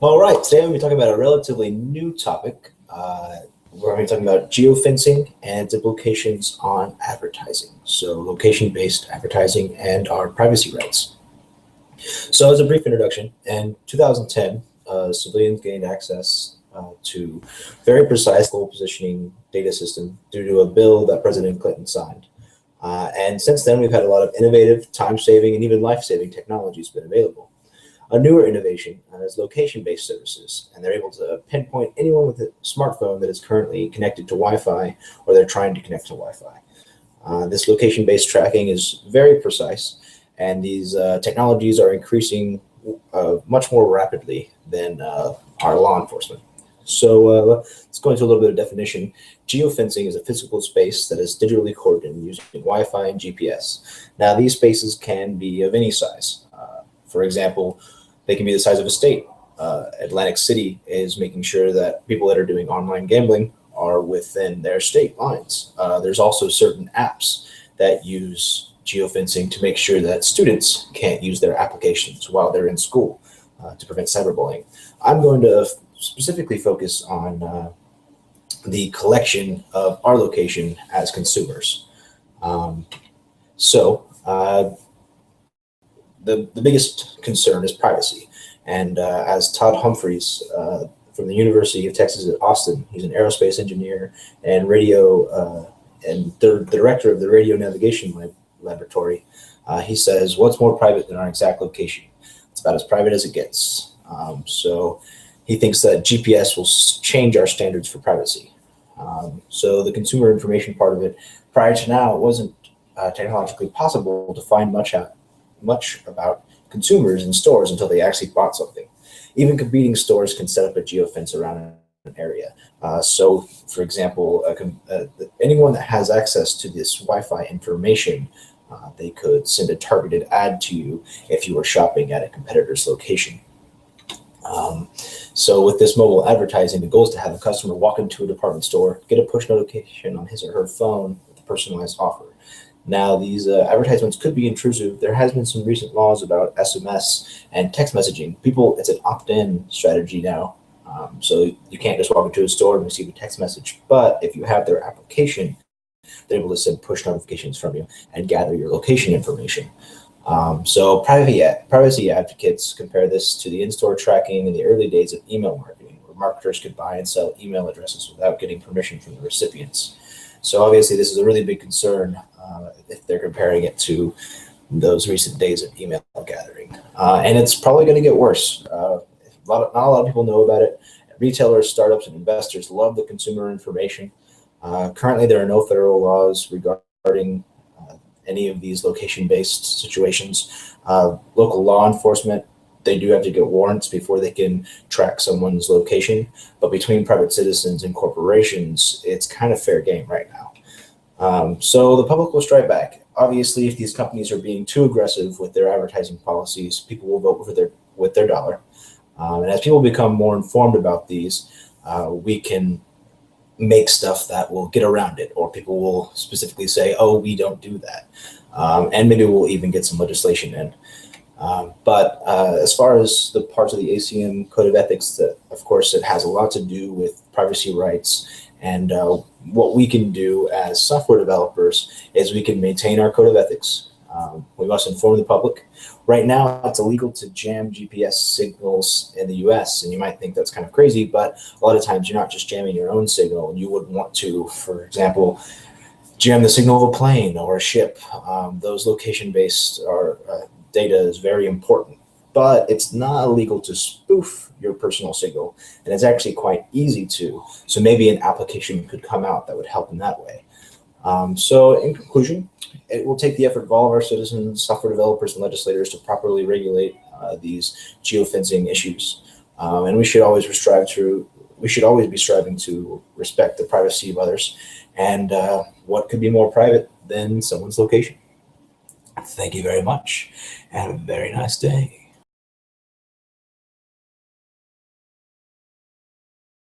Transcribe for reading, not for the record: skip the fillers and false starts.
All right, today we'll be talking about a relatively new topic. We're going to be talking about geofencing and its implications on advertising. So, location-based advertising and our privacy rights. So, as a brief introduction, in 2010, civilians gained access to very precise goal positioning data system due to a bill that President Clinton signed. And since then, we've had a lot of innovative, time-saving, and even life-saving technologies been available. A newer innovation is location-based services, and they're able to pinpoint anyone with a smartphone that is currently connected to Wi-Fi or they're trying to connect to Wi-Fi. This location-based tracking is very precise, and these technologies are increasing much more rapidly than our law enforcement. So let's go into a little bit of definition. Geofencing is a physical space that is digitally coordinated using Wi-Fi and GPS. Now, these spaces can be of any size. For example, they can be the size of a state. Atlantic City is making sure that people that are doing online gambling are within their state lines. There's also certain apps that use geofencing to make sure that students can't use their applications while they're in school to prevent cyberbullying. I'm going to specifically focus on the collection of our location as consumers. The biggest concern is privacy. And as Todd Humphreys from the University of Texas at Austin, he's an aerospace engineer and the director of the Radio Navigation Laboratory, he says, what's more private than our exact location? It's about as private as it gets. So he thinks that GPS will change our standards for privacy. So the consumer information part of it, prior to now, it wasn't technologically possible to find much about consumers in stores until they actually bought something. Even competing stores can set up a geofence around an area. So, for example, anyone that has access to this Wi-Fi information, they could send a targeted ad to you if you were shopping at a competitor's location. So with this mobile advertising, the goal is to have a customer walk into a department store, get a push notification on his or her phone with a personalized offer. Now, these advertisements could be intrusive. There has been some recent laws about SMS and text messaging. It's an opt-in strategy now. So you can't just walk into a store and receive a text message. But if you have their application, they're able to send push notifications from you and gather your location information. So privacy advocates compare this to the in-store tracking in the early days of email marketing, where marketers could buy and sell email addresses without getting permission from the recipients. So obviously, this is a really big concern if they're comparing it to those recent days of email gathering. And it's probably going to get worse. Not a lot of people know about it. Retailers, startups, and investors love the consumer information. Currently, there are no federal laws regarding any of these location-based situations. Local law enforcement, they do have to get warrants before they can track someone's location. But between private citizens and corporations, it's kind of fair game right now. So the public will strike back. Obviously, if these companies are being too aggressive with their advertising policies, people will vote with their dollar. And as people become more informed about these, we can make stuff that will get around it, or people will specifically say, oh, we don't do that. And maybe we'll even get some legislation in. But as far as the parts of the ACM Code of Ethics, that of course it has a lot to do with privacy rights, and what we can do as software developers is we can maintain our code of ethics. We must inform the public. Right now, it's illegal to jam GPS signals in the US, and you might think that's kind of crazy, but a lot of times you're not just jamming your own signal, and you would want to, for example, jam the signal of a plane or a ship. Those location-based data is very important, but it's not illegal to spoof your personal signal, and it's actually quite easy to. So maybe an application could come out that would help in that way. So in conclusion, it will take the effort of all of our citizens, software developers, and legislators to properly regulate these geofencing issues. And we should always be striving to respect the privacy of others. And what could be more private than someone's location? Thank you very much, and have a very nice day.